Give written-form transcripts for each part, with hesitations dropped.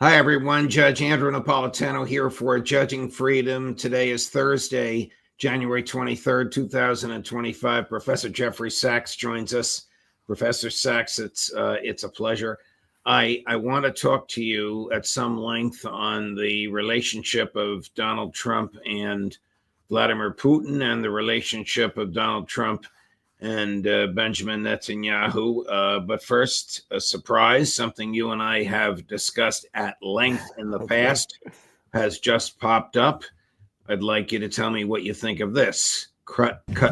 Hi, everyone. Judge Andrew Napolitano here for Judging Freedom. Today is Thursday, January 23rd, 2025. Professor Jeffrey Sachs joins us. Professor Sachs, it's a pleasure. I want to talk to you at some length on the relationship of Donald Trump and Vladimir Putin and the relationship of Donald Trump and Benjamin Netanyahu. But first, a surprise, something you and I have discussed at length in the past has just popped up. I'd like you to tell me what you think of this.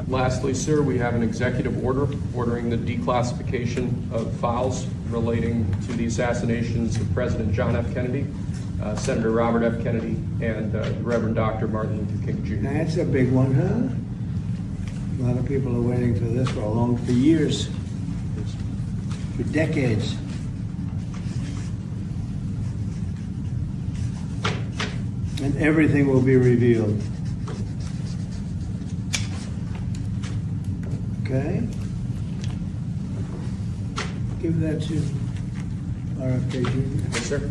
Lastly, sir, we have an executive order ordering the declassification of files relating to the assassinations of President John F. Kennedy, Senator Robert F. Kennedy, and Reverend Dr. Martin Luther King Jr. That's a big one, huh? A lot of people are waiting for this for years, for decades. And everything will be revealed. Okay? Give that to RFK Jr. Yes, sir.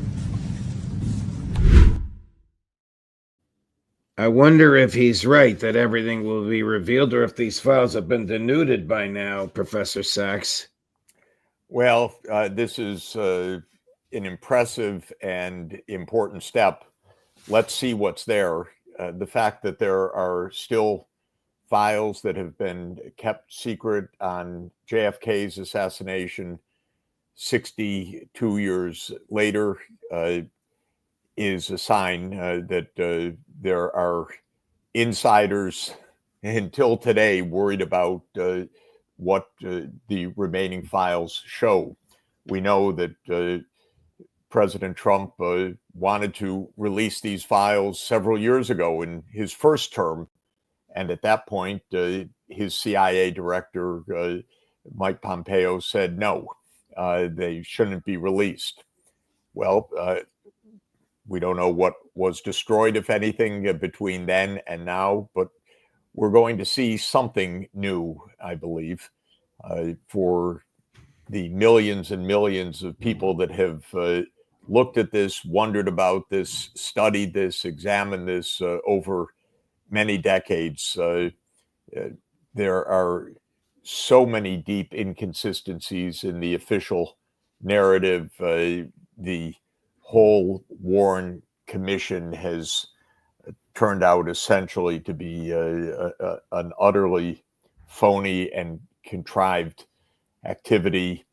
I wonder if he's right that everything will be revealed, or if these files have been denuded by now, Professor Sachs. Well, this is an impressive and important step. Let's see what's there. The fact that there are still files that have been kept secret on JFK's assassination 62 years later is a sign that there are insiders until today worried about what the remaining files show. We know that President Trump wanted to release these files several years ago in his first term. And at that point, his CIA director, Mike Pompeo, said no, they shouldn't be released. Well, we don't know what was destroyed, if anything, between then and now, but we're going to see something new, I believe, for the millions and millions of people that have looked at this, wondered about this, studied this, examined this over many decades. There are so many deep inconsistencies in the official narrative. The whole Warren Commission has turned out essentially to be an utterly phony and contrived activity.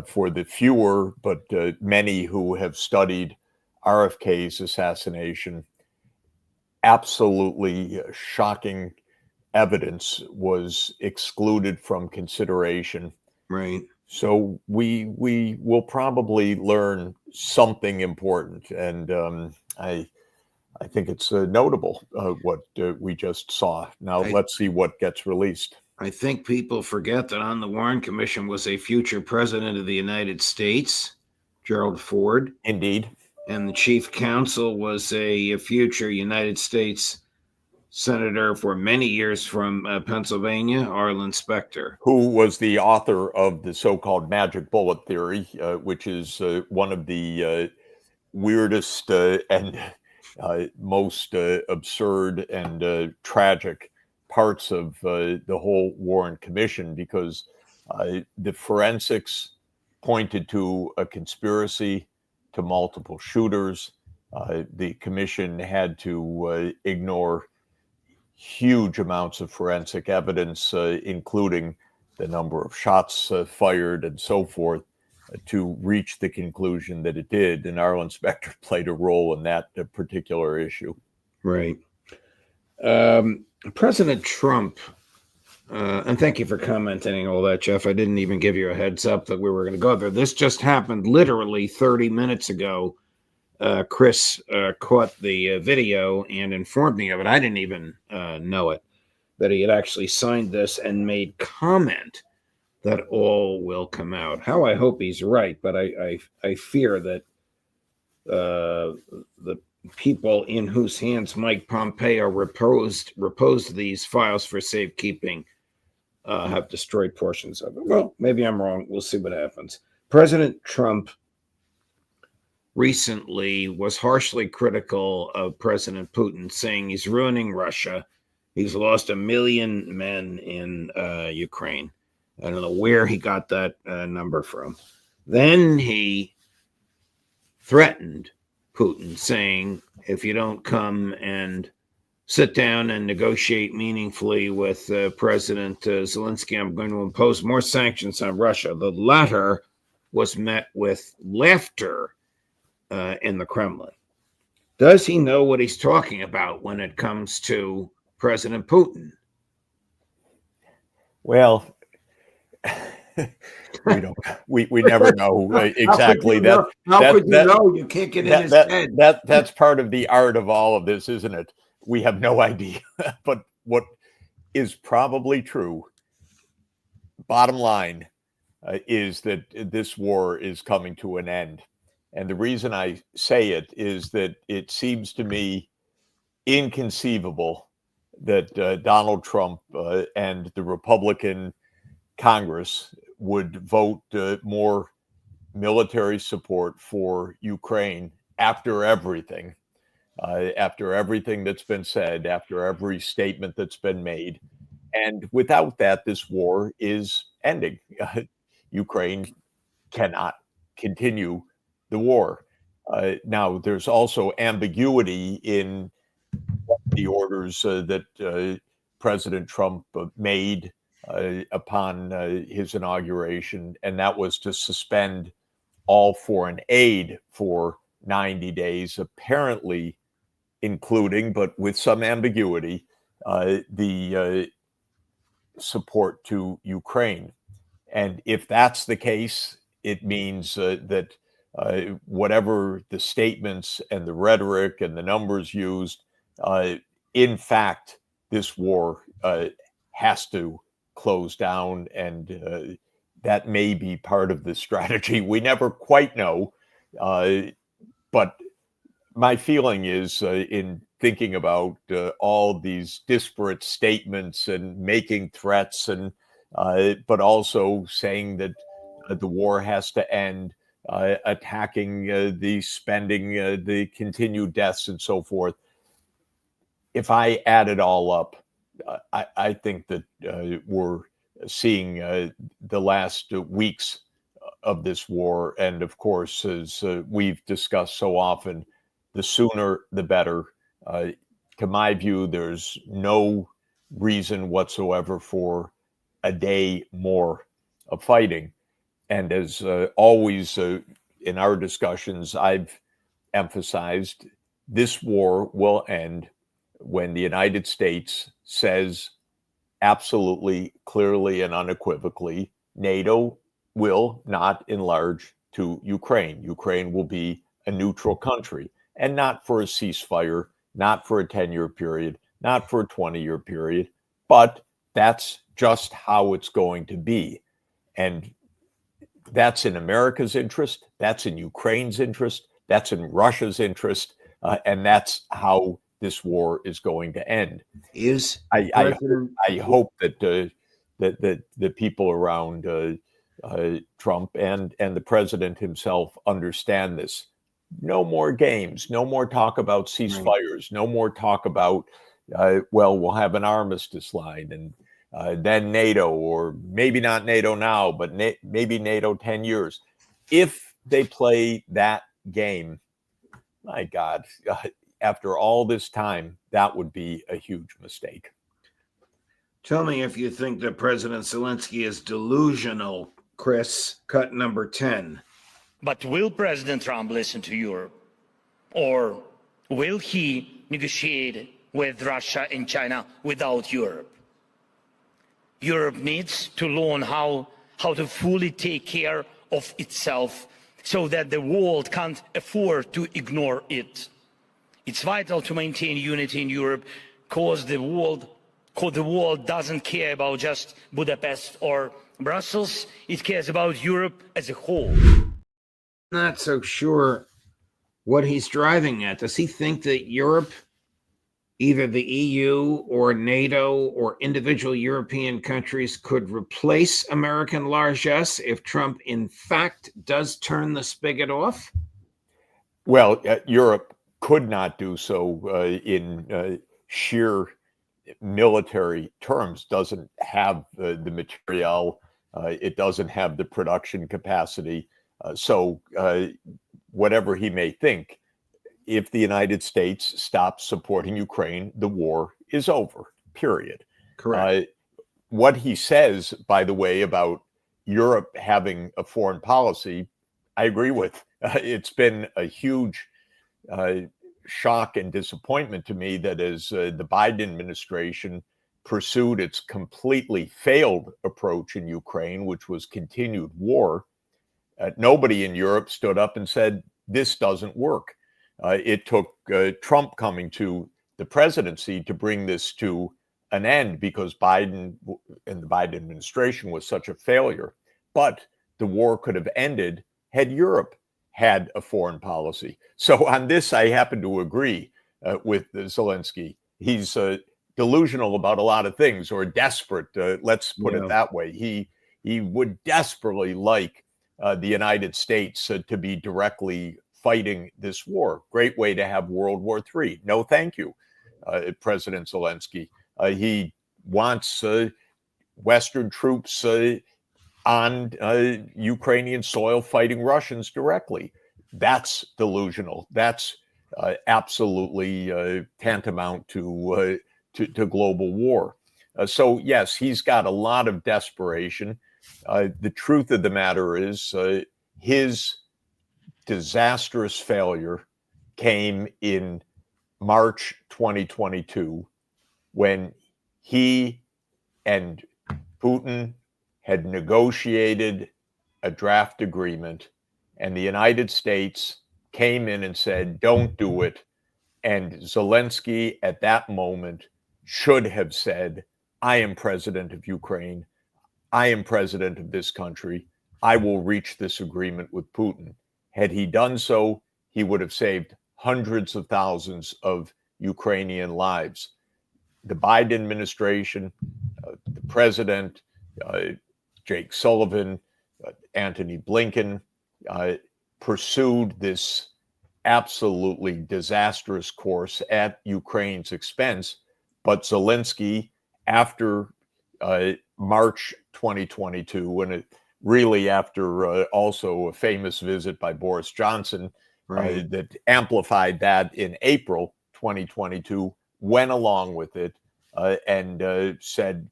For the fewer, but many who have studied RFK's assassination, absolutely shocking evidence was excluded from consideration. Right. So we will probably learn something important, and I think it's notable what we just saw. Now let's see what gets released. I think people forget that on the Warren Commission was a future president of the United States, Gerald Ford. Indeed. And the chief counsel was a future United States senator for many years from Pennsylvania, Arlen Specter. Who was the author of the so-called magic bullet theory, which is one of the weirdest and most absurd and tragic parts of the whole Warren Commission, because the forensics pointed to a conspiracy to multiple shooters. The commission had to ignore huge amounts of forensic evidence, including the number of shots fired and so forth, to reach the conclusion that it did. And Arlen Specter played a role in that particular issue. Right. President Trump, and thank you for commenting all that, Jeff. I didn't even give you a heads up that we were going to go there. This just happened literally 30 minutes ago. Chris caught the video and informed me of it. I didn't even know it, that he had actually signed this and made comment that all will come out. How I hope he's right, but I fear that the people in whose hands Mike Pompeo reposed these files for safekeeping have destroyed portions of it. Well, maybe I'm wrong. We'll see what happens. President Trump recently was harshly critical of President Putin, saying he's ruining Russia. He's lost 1 million men in Ukraine. I don't know where he got that number from. Then he threatened Putin, saying, if you don't come and sit down and negotiate meaningfully with President Zelensky, I'm going to impose more sanctions on Russia. The latter was met with laughter in the Kremlin. Does he know what he's talking about when it comes to President Putin? Well, we don't. We never know exactly. How could you know? You can't get in his head. That's part of the art of all of this, isn't it? We have no idea. But what is probably true, bottom line, is that this war is coming to an end. And the reason I say it is that it seems to me inconceivable that Donald Trump and the Republican Congress would vote more military support for Ukraine after everything that's been said, after every statement that's been made. And without that, this war is ending. Ukraine cannot continue the war. Now, there's also ambiguity in the orders that President Trump made upon his inauguration, and that was to suspend all foreign aid for 90 days, apparently including, but with some ambiguity, the support to Ukraine. And if that's the case, it means that whatever the statements and the rhetoric and the numbers used, in fact, this war has to close down, and that may be part of the strategy. We never quite know, but my feeling is, in thinking about all these disparate statements and making threats, and but also saying that the war has to end, attacking the spending, the continued deaths, and so forth. If I add it all up, I think that we're seeing the last weeks of this war. And of course, as we've discussed so often, the sooner the better. To my view, there's no reason whatsoever for a day more of fighting. And as always in our discussions, I've emphasized this war will end when the United States says absolutely, clearly, and unequivocally, NATO will not enlarge to Ukraine. Ukraine will be a neutral country, and not for a ceasefire, not for a 10-year period, not for a 20-year period, but that's just how it's going to be. And that's in America's interest, that's in Ukraine's interest, that's in Russia's interest, and that's how this war is going to end. I hope that the people around Trump and the president himself understand this. No more games, no more talk about ceasefires, no more talk about, we'll have an armistice line, and then NATO, or maybe not NATO now, but maybe NATO 10 years. If they play that game, my God, after all this time, that would be a huge mistake. Tell me if you think that President Zelensky is delusional, Chris. Cut number 10. But will President Trump listen to Europe? Or will he negotiate with Russia and China without Europe? Europe needs to learn how to fully take care of itself so that the world can't afford to ignore it. It's vital to maintain unity in Europe because the world doesn't care about just Budapest or Brussels. It cares about Europe as a whole. Not so sure what he's driving at. Does he think that Europe, either the EU or NATO or individual European countries, could replace American largesse if Trump in fact does turn the spigot off? Well, Europe could not do so in sheer military terms, doesn't have the materiel, it doesn't have the production capacity. So whatever he may think, if the United States stops supporting Ukraine, the war is over, period. Correct. What he says, by the way, about Europe having a foreign policy, I agree with. It's been a huge shock and disappointment to me that as the Biden administration pursued its completely failed approach in Ukraine, which was continued war, nobody in Europe stood up and said, this doesn't work. It took Trump coming to the presidency to bring this to an end because Biden and the Biden administration was such a failure. But the war could have ended had Europe had a foreign policy. So on this, I happen to agree with Zelensky. He's delusional about a lot of things, or desperate. Let's put it that way. He would desperately like the United States to be directly fighting this war. Great way to have World War III. No, thank you, President Zelensky. He wants Western troops on Ukrainian soil fighting Russians directly. That's delusional. That's absolutely tantamount to global war. So yes, he's got a lot of desperation. The truth of the matter is his disastrous failure came in March 2022 when he and Putin had negotiated a draft agreement, and the United States came in and said, don't do it. And Zelensky at that moment should have said, I am president of Ukraine. I am president of this country. I will reach this agreement with Putin. Had he done so, he would have saved hundreds of thousands of Ukrainian lives. The Biden administration, the president, Jake Sullivan, Antony Blinken, pursued this absolutely disastrous course at Ukraine's expense. But Zelensky, after March 2022, and really after also a famous visit by Boris Johnson that amplified that in April 2022, went along with it and said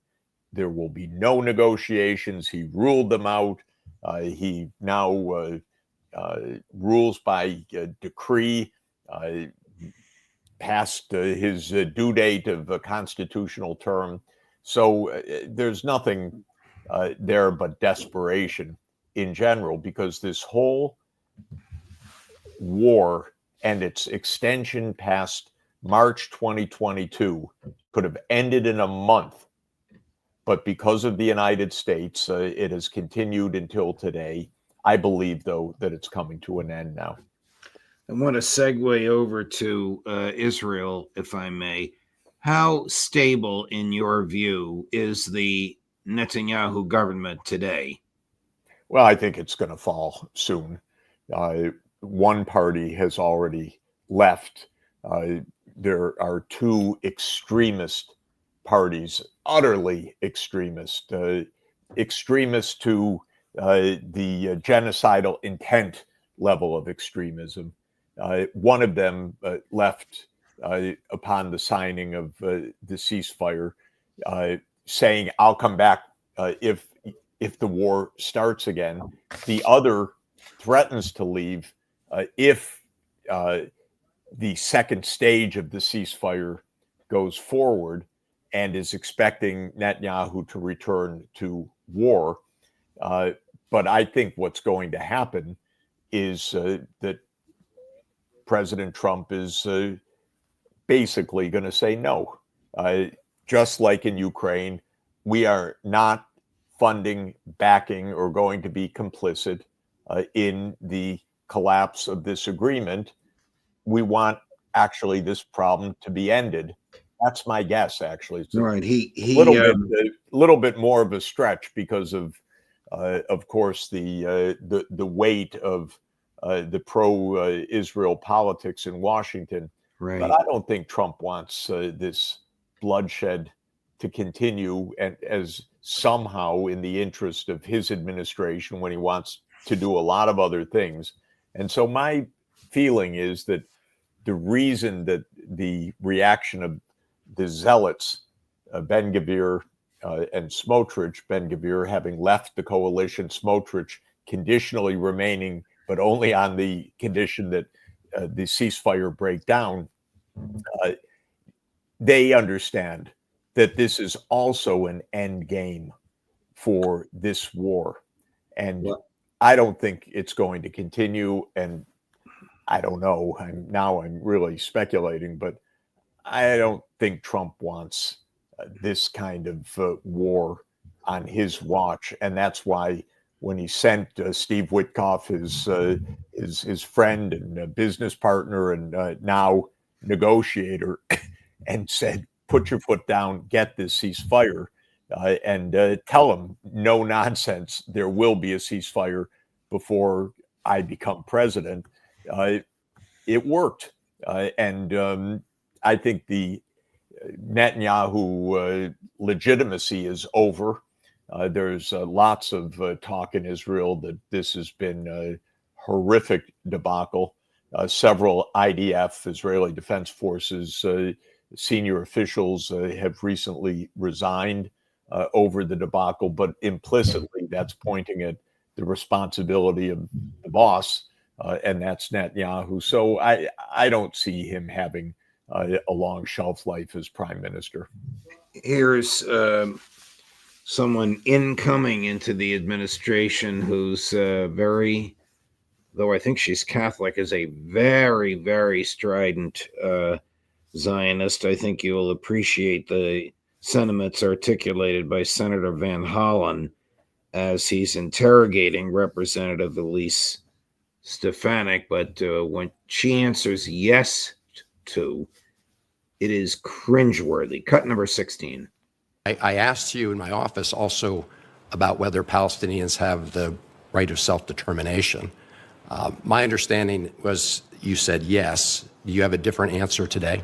there will be no negotiations. He ruled them out. He now rules by decree past his due date of a constitutional term. So there's nothing there but desperation in general, because this whole war and its extension past March 2022 could have ended in a month. But because of the United States, it has continued until today. I believe, though, that it's coming to an end now. I want to segue over to Israel, if I may. How stable, in your view, is the Netanyahu government today? Well, I think it's going to fall soon. One party has already left. There are two extremist parties, utterly extremist, extremist to the genocidal intent level of extremism. One of them left upon the signing of the ceasefire, saying, "I'll come back if the war starts again." The other threatens to leave if the second stage of the ceasefire goes forward, and is expecting Netanyahu to return to war. But I think what's going to happen is that President Trump is basically going to say no. Just like in Ukraine, we are not funding, backing, or going to be complicit in the collapse of this agreement. We want actually this problem to be ended. That's my guess, actually. It's right. A little bit more of a stretch because of course, the weight of the pro-Israel politics in Washington. Right. But I don't think Trump wants this bloodshed to continue, and as somehow in the interest of his administration, when he wants to do a lot of other things. And so my feeling is that the reason that the reaction of the zealots, Ben-Gvir and Smotrich, Ben-Gvir having left the coalition, Smotrich conditionally remaining, but only on the condition that the ceasefire break down, they understand that this is also an end game for this war. And I don't think it's going to continue. And I don't know. I'm really speculating, but I don't think Trump wants this kind of war on his watch. And that's why when he sent Steve Witkoff, his friend and business partner and now negotiator, and said, put your foot down, get this ceasefire, and tell him, no nonsense, there will be a ceasefire before I become president. It worked. And I think the Netanyahu legitimacy is over. There's lots of talk in Israel that this has been a horrific debacle. Several IDF, Israeli Defense Forces, senior officials have recently resigned over the debacle, but implicitly that's pointing at the responsibility of the boss, and that's Netanyahu. So I don't see him having a long shelf life as prime minister. Here's someone incoming into the administration who's very, though I think she's Catholic, is a very, very strident Zionist. I think you will appreciate the sentiments articulated by Senator Van Hollen as he's interrogating Representative Elise Stefanik. But when she answers yes to, it is cringeworthy. Cut number 16. I asked you in my office also about whether Palestinians have the right of self-determination. My understanding was you said yes. Do you have a different answer today?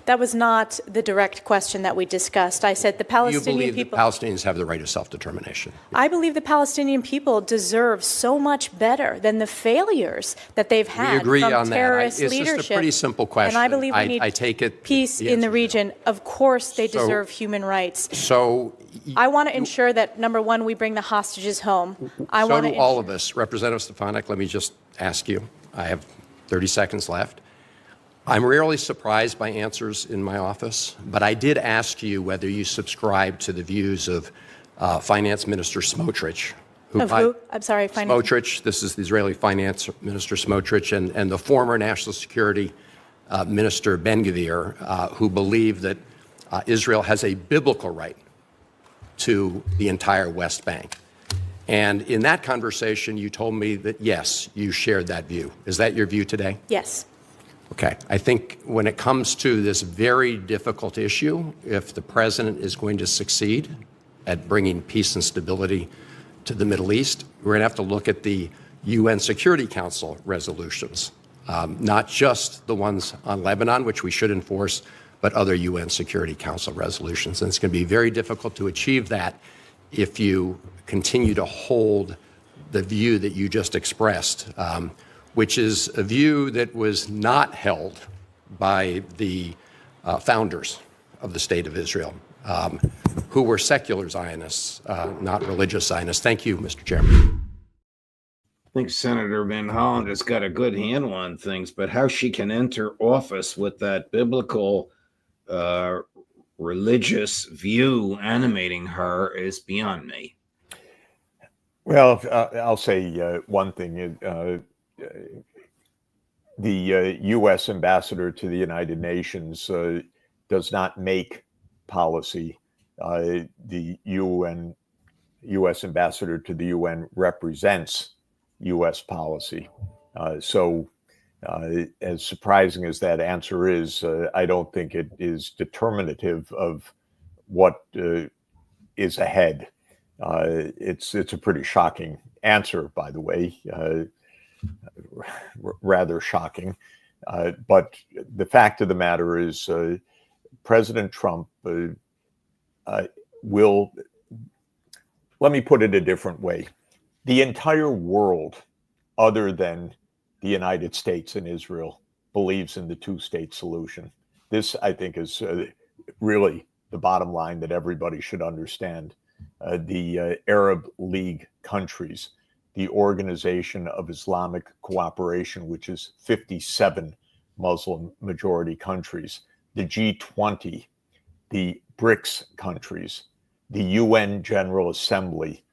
That was not the direct question that we discussed. I said the Palestinian people... You believe that Palestinians have the right of self-determination? I believe the Palestinian people deserve so much better than the failures that they've had from terrorist leadership. It's just a pretty simple question. And I believe we need peace in the region. Of course they deserve human rights. So... I want to ensure that, number one, we bring the hostages home. So do all of us. Representative Stefanik, let me just ask you. I have 30 seconds left. I'm rarely surprised by answers in my office, but I did ask you whether you subscribe to the views of Finance Minister Smotrich. Of who? I'm sorry, Smotrich. This is the Israeli Finance Minister Smotrich and the former National Security Minister Ben-Gvir, who believe that Israel has a biblical right to the entire West Bank. And in that conversation, you told me that, yes, you shared that view. Is that your view today? Yes. Okay. I think when it comes to this very difficult issue, if the president is going to succeed at bringing peace and stability to the Middle East, we're going to have to look at the UN Security Council resolutions, not just the ones on Lebanon, which we should enforce, but other UN Security Council resolutions. And it's going to be very difficult to achieve that if you continue to hold the view that you just expressed, which is a view that was not held by the founders of the State of Israel, who were secular Zionists, not religious Zionists. Thank you, Mr. Chairman. I think Senator Van Hollen has got a good handle on things, but how she can enter office with that biblical religious view animating her is beyond me. Well, I'll say one thing. The U.S. ambassador to the United Nations does not make policy. The U.S. ambassador to the UN represents U.S. policy. So as surprising as that answer is, I don't think it is determinative of what is ahead. It's a pretty shocking answer, by the way. rather shocking. But the fact of the matter is, President Trump will, let me put it a different way. The entire world, other than the United States and Israel, believes in the two-state solution. This, I think, is really the bottom line that everybody should understand. The Arab League countries, the Organization of Islamic Cooperation, which is 57 Muslim majority countries, the G20, the BRICS countries, the UN General Assembly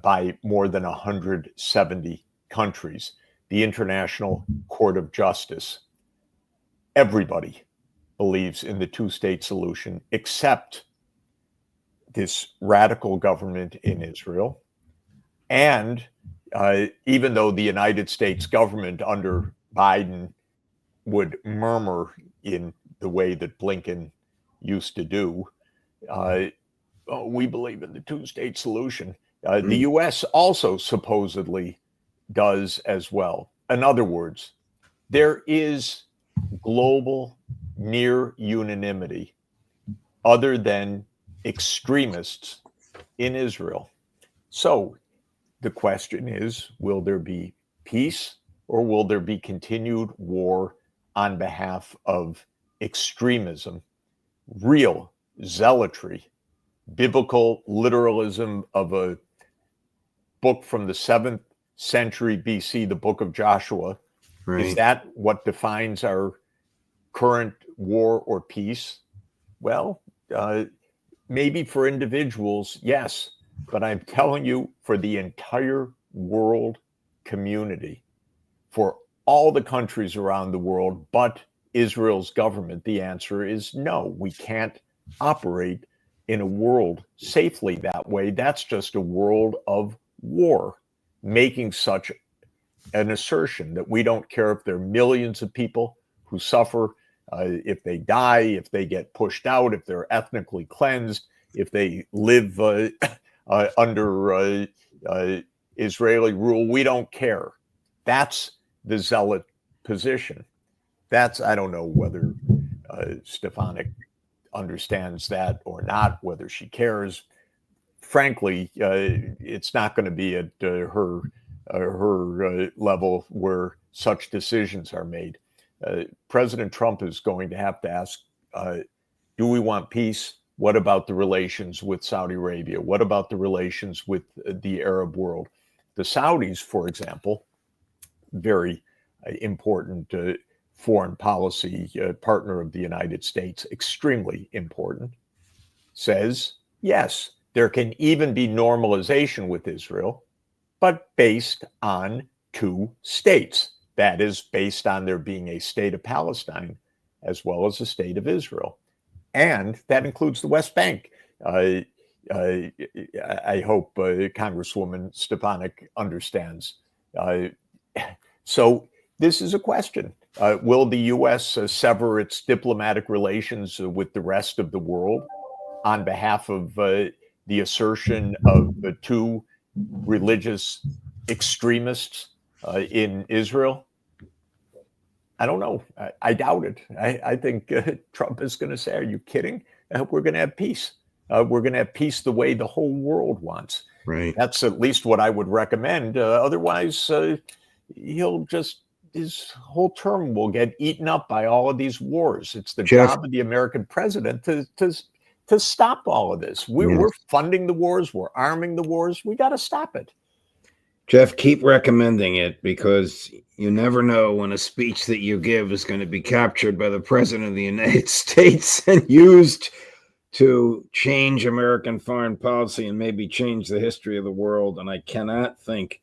by more than 170 countries, the International Court of Justice. Everybody believes in the two-state solution except this radical government in Israel. And even though the United States government under Biden would murmur in the way that Blinken used to do, we believe in the two-state solution. The U.S. also supposedly does as well. In other words, there is global near unanimity other than extremists in Israel. So the question is, will there be peace or will there be continued war on behalf of extremism, real zealotry, biblical literalism of a book from the 7th century BC, the book of Joshua? Right. Is that what defines our current war or peace? Well, maybe for individuals, yes. But I'm telling you, for the entire world community, for all the countries around the world, but Israel's government, the answer is no. We can't operate in a world safely that way. That's just a world of war, making such an assertion that we don't care if there are millions of people who suffer, if they die, if they get pushed out, if they're ethnically cleansed, if they live under Israeli rule. We don't care. That's the zealot position. That's, I don't know whether Stefanik understands that or not, whether she cares. Frankly, it's not going to be at her level where such decisions are made. President Trump is going to have to ask, do we want peace? What about the relations with Saudi Arabia? What about the relations with the Arab world? The Saudis, for example, very important foreign policy partner of the United States, extremely important, says, yes, there can even be normalization with Israel, but based on two states. That is based on there being a state of Palestine as well as a state of Israel. And that includes the West Bank. I hope Congresswoman Stefanik understands. So this is a question. Will the U.S. sever its diplomatic relations with the rest of the world on behalf of the assertion of the two religious extremists in Israel? I don't know. I doubt it. I think Trump is going to say, are you kidding? We're going to have peace. We're going to have peace the way the whole world wants. Right. That's at least what I would recommend. Otherwise, he'll just, his whole term will get eaten up by all of these wars. It's the job of the American president to stop all of this. We're funding the wars. We're arming the wars. We got to stop it. Jeff, keep recommending it, because you never know when a speech that you give is going to be captured by the President of the United States and used to change American foreign policy and maybe change the history of the world. And I cannot think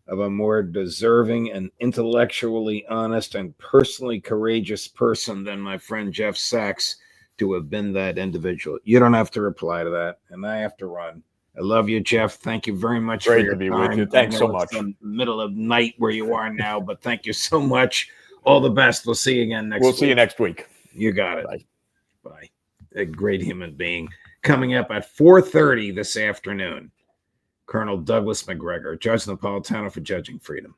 of a more deserving and intellectually honest and personally courageous person than my friend Jeff Sachs to have been that individual. You don't have to reply to that, and I have to run. I love you, Jeff. Thank you very much. Great for your to be time. with you. Thanks so much. It's the middle of night where you are now, but thank you so much. All the best. We'll see you again next week. We'll see you next week. You got it. Bye. Bye. A great human being. Coming up at 4:30 this afternoon, Colonel Douglas McGregor, Judge Napolitano for Judging Freedom.